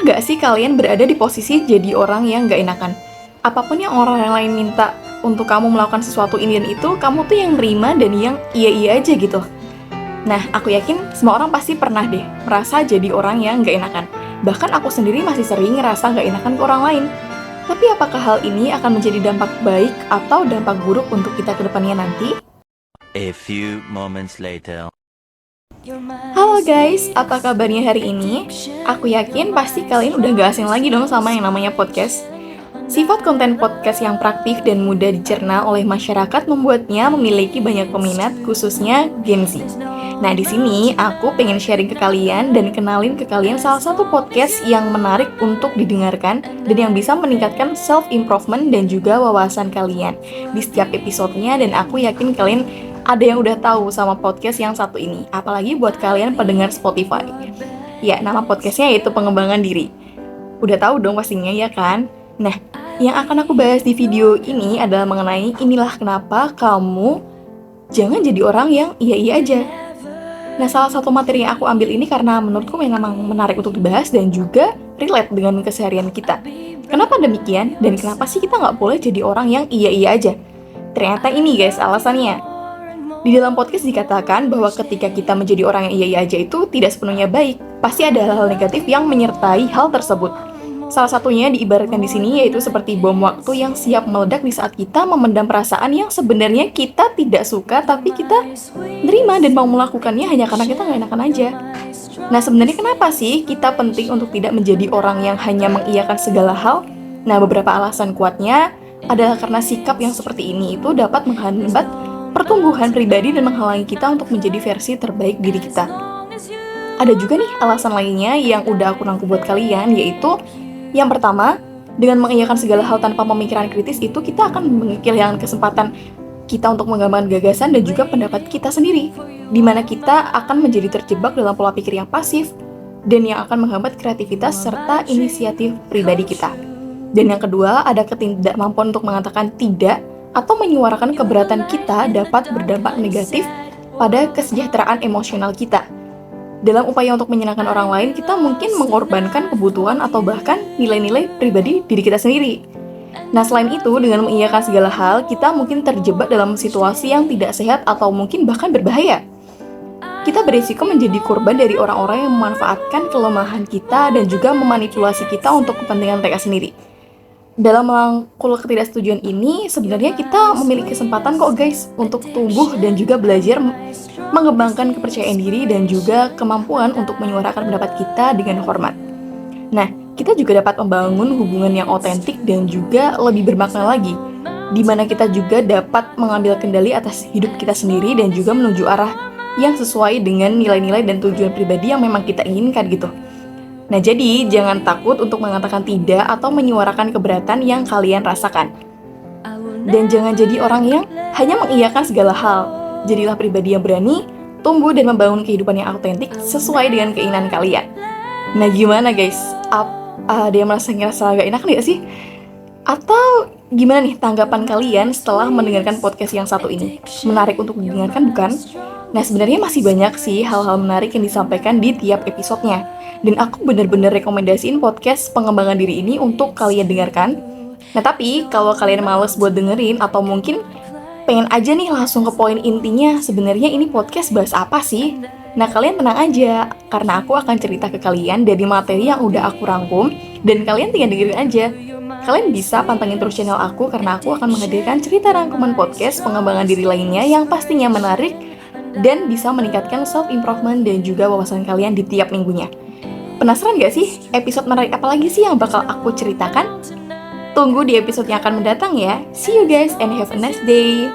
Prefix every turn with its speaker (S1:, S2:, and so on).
S1: Pernah gak sih kalian berada di posisi jadi orang yang gak enakan? Apapun yang orang lain minta untuk kamu melakukan sesuatu ini dan itu, kamu tuh yang nerima dan yang iya-iya aja gitu. Nah, aku yakin semua orang pasti pernah deh merasa jadi orang yang gak enakan. Bahkan aku sendiri masih sering ngerasa gak enakan ke orang lain. Tapi apakah hal ini akan menjadi dampak baik atau dampak buruk untuk kita ke depannya nanti?
S2: A few moments later.
S1: Halo guys, apa kabarnya hari ini? Aku yakin pasti kalian udah gak asing lagi dong sama yang namanya podcast. Sifat konten podcast yang praktis dan mudah dicerna oleh masyarakat membuatnya memiliki banyak peminat, khususnya Gen Z. Nah, di sini aku pengen sharing ke kalian dan kenalin ke kalian salah satu podcast yang menarik untuk didengarkan dan yang bisa meningkatkan self-improvement dan juga wawasan kalian di setiap episodenya, dan aku yakin kalian ada yang udah tahu sama podcast yang satu ini, apalagi buat kalian pendengar Spotify. Ya, nama podcastnya yaitu Pengembangan Diri. Udah tahu dong pastinya, ya kan? Nah, yang akan aku bahas di video ini adalah mengenai inilah kenapa kamu jangan jadi orang yang iya-iya aja. Nah, salah satu materi yang aku ambil ini karena menurutku memang menarik untuk dibahas dan juga relate dengan keseharian kita. Kenapa demikian? Dan kenapa sih kita nggak boleh jadi orang yang iya-iya aja? Ternyata ini guys alasannya. Di dalam podcast dikatakan bahwa ketika kita menjadi orang yang iya-iya aja itu tidak sepenuhnya baik. Pasti ada hal-hal negatif yang menyertai hal tersebut. Salah satunya diibaratkan di sini yaitu seperti bom waktu yang siap meledak di saat kita memendam perasaan yang sebenarnya kita tidak suka, tapi kita nerima dan mau melakukannya hanya karena kita nggak enakan aja. Nah, sebenarnya kenapa sih kita penting untuk tidak menjadi orang yang hanya mengiyakan segala hal? Nah, beberapa alasan kuatnya adalah karena sikap yang seperti ini itu dapat menghambat pertumbuhan pribadi dan menghalangi kita untuk menjadi versi terbaik diri kita. Ada juga nih alasan lainnya yang udah aku rangkum buat kalian, yaitu yang pertama, dengan mengiyakan segala hal tanpa pemikiran kritis itu kita akan kehilangan kesempatan kita untuk mengembangkan gagasan dan juga pendapat kita sendiri, di mana kita akan menjadi terjebak dalam pola pikir yang pasif dan yang akan menghambat kreativitas serta inisiatif pribadi kita. Dan yang kedua, ada ketidakmampuan untuk mengatakan tidak atau menyuarakan keberatan kita dapat berdampak negatif pada kesejahteraan emosional kita. Dalam upaya untuk menyenangkan orang lain, kita mungkin mengorbankan kebutuhan atau bahkan nilai-nilai pribadi diri kita sendiri. Nah, selain itu, dengan mengiyakan segala hal, kita mungkin terjebak dalam situasi yang tidak sehat atau mungkin bahkan berbahaya. Kita berisiko menjadi korban dari orang-orang yang memanfaatkan kelemahan kita dan juga memanipulasi kita untuk kepentingan mereka sendiri. Dalam merangkul ketidaksetujuan ini, sebenarnya kita memiliki kesempatan kok guys untuk tumbuh dan juga belajar mengembangkan kepercayaan diri dan juga kemampuan untuk menyuarakan pendapat kita dengan hormat. Nah, kita juga dapat membangun hubungan yang otentik dan juga lebih bermakna lagi, di mana kita juga dapat mengambil kendali atas hidup kita sendiri dan juga menuju arah yang sesuai dengan nilai-nilai dan tujuan pribadi yang memang kita inginkan gitu. Nah, jadi jangan takut untuk mengatakan tidak atau menyuarakan keberatan yang kalian rasakan. Dan jangan jadi orang yang hanya mengiyakan segala hal. Jadilah pribadi yang berani, tumbuh dan membangun kehidupan yang autentik sesuai dengan keinginan kalian. Nah, gimana guys? Ada yang merasa agak enak nggak sih? Atau gimana nih tanggapan kalian setelah mendengarkan podcast yang satu ini? Menarik untuk didengarkan bukan? Nah, sebenarnya masih banyak sih hal-hal menarik yang disampaikan di tiap episodenya. Dan aku bener-bener rekomendasiin podcast Pengembangan Diri ini untuk kalian dengarkan. Nah, tapi kalau kalian males buat dengerin atau mungkin pengen aja nih langsung ke poin intinya, sebenarnya ini podcast bahas apa sih? Nah, kalian tenang aja, karena aku akan cerita ke kalian dari materi yang udah aku rangkum, dan kalian tinggal dengerin aja. Kalian bisa pantengin terus channel aku, karena aku akan menghadirkan cerita rangkuman podcast pengembangan diri lainnya yang pastinya menarik dan bisa meningkatkan self-improvement dan juga wawasan kalian di tiap minggunya. Penasaran gak sih episode menarik apa lagi sih yang bakal aku ceritakan? Tunggu di episode yang akan mendatang ya. See you guys and have a nice day.